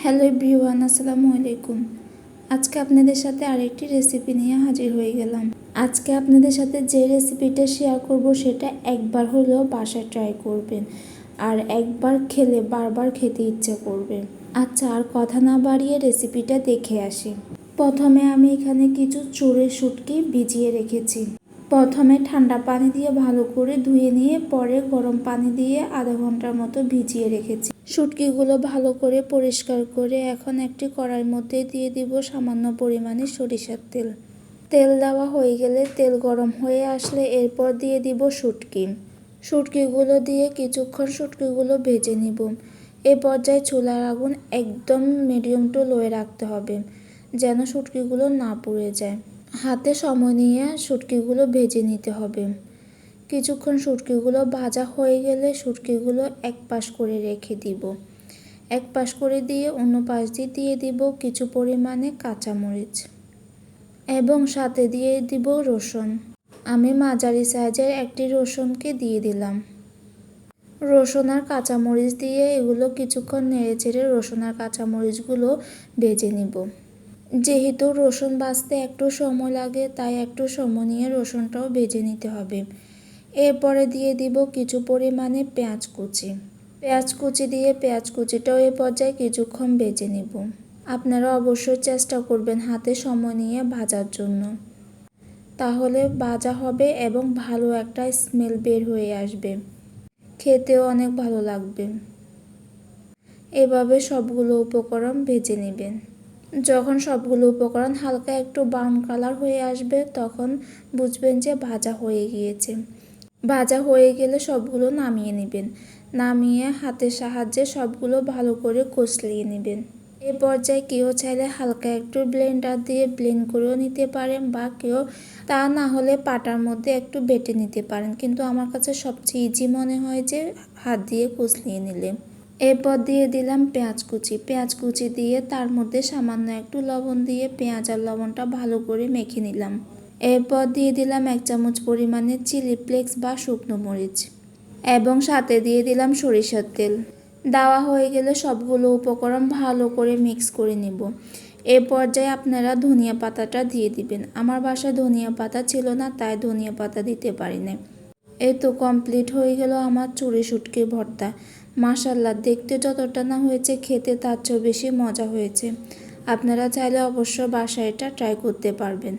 Hello everyone, আসসালামু আলাইকুম। আজকে আপনাদের সাথে আরেকটি রেসিপি নিয়ে হাজির হয়ে গেলাম। আজকে আপনাদের সাথে যে রেসিপিটা শেয়ার করব সেটা একবার হলেও বাসায় ট্রাই করবেন, আর একবার খেলে বারবার খেতে ইচ্ছে করবে। আচ্ছা, আর কথা না বাড়িয়ে রেসিপিটা দেখে আসি। প্রথমে আমি এখানে কিছু চড়ুই শুঁটকি ভিজিয়ে রেখেছি। প্রথমে ঠান্ডা পানি দিয়ে ভালো করে ধুয়ে নিয়ে পরে গরম পানি দিয়ে আধা ঘন্টার মতো ভিজিয়ে রেখেছি। শুটকিগুলো ভালো করে পরিষ্কার করে এখন একটি কড়াইয়ের মধ্যে দিয়ে দিব সামান্য পরিমাণে সরিষার তেল। তেল দেওয়া হয়ে গেলে তেল গরম হয়ে আসলে এরপর দিয়ে দিব শুটকিগুলো দিয়ে কিছুক্ষণ শুটকিগুলো ভেজে নিব। এ পর্যায়ে চুলার আগুন একদম মিডিয়াম টু লোয়ে রাখতে হবে, যেন শুটকিগুলো না পুড়ে যায়। হাতে সময় নিয়ে শুটকিগুলো ভেজে নিতে হবে। কিছুক্ষণ শুটকিগুলো ভাজা হয়ে গেলে শুটকিগুলো এক পাশ করে রেখে দিব। এক পাশ করে দিয়ে অন্য পাশ দিয়ে দিব কিছু পরিমাণে কাঁচামরিচ এবং সাথে দিয়ে দিব রসুন। আমি মাঝারি সাইজের একটি রসুনকে দিয়ে দিলাম। রসুন আর কাঁচামরিচ দিয়ে এগুলো কিছুক্ষণ নেড়েচেড়ে রসুন আর কাঁচামরিচগুলো ভেজে নিব। যেহেতু রসুন ভাজতে একটু সময় লাগে, তাই একটু সময় নিয়ে রসুনটাও ভেজে নিতে হবে। এরপরে দিয়ে দিব কিছু পরিমাণে পেঁয়াজ কুচি দিয়ে পেঁয়াজ কুচিটাও এ পর্যায়ে কিছুক্ষণ ভেজে নিব। আপনারা অবশ্যই চেষ্টা করবেন হাতে সময় নিয়ে ভাজার জন্য, তাহলে ভাজা হবে এবং ভালো একটা স্মেল বের হয়ে আসবে, খেতেও অনেক ভালো লাগবে। এভাবে সবগুলো উপকরণ ভেজে নেবেন। যখন সবগুলো উপকরণ হালকা একটু ব্রাউন কালার হয়ে আসবে তখন বুঝবেন যে ভাজা হয়ে গিয়েছে। ভাজা হয়ে গেলে সবগুলো নামিয়ে নেবেন। নামিয়ে হাতের সাহায্যে সবগুলো ভালো করে কষলিয়ে নেবেন। এ পর্যায়ে কেউ চাইলে হালকা একটু ব্লেন্ডার দিয়ে ব্লেন্ড করেও নিতে পারেন, বা কেউ তা না হলে পাটার মধ্যে একটু বেটে নিতে পারেন, কিন্তু আমার কাছে সবচেয়ে ইজি মনে হয় যে হাত দিয়ে কষলিয়ে নিলে। এরপর দিয়ে দিলাম পেঁয়াজ কুচি দিয়ে তার মধ্যে সামান্য একটু লবণ দিয়ে পেঁয়াজ আর লবণটা ভালো করে মেখে নিলাম। এরপর দিয়ে দিলাম 1 চামচ পরিমাণে চিলি ফ্লেক্স বা শুকনো মরিচ এবং সাথে দিয়ে দিলাম সরিষার তেল। দেওয়া হয়ে গেলে সবগুলো উপকরণ ভালো করে মিক্স করে নেব। এ পর্যায়ে আপনারা ধনিয়া পাতাটা দিয়ে দিবেন। আমার বাসায় ধনিয়া পাতা ছিল না, তাই ধনিয়া পাতা দিতে পারি না। এই তো কমপ্লিট হয়ে গেল আমার চড়ুই শুঁটকির ভর্তা। মাশাআল্লাহ, দেখতে যতটা না হয়েছে খেতে তার চেয়েও বেশি মজা হয়েছে। আপনারা চাইলে অবশ্য বাসায় এটা ট্রাই করতে পারবেন।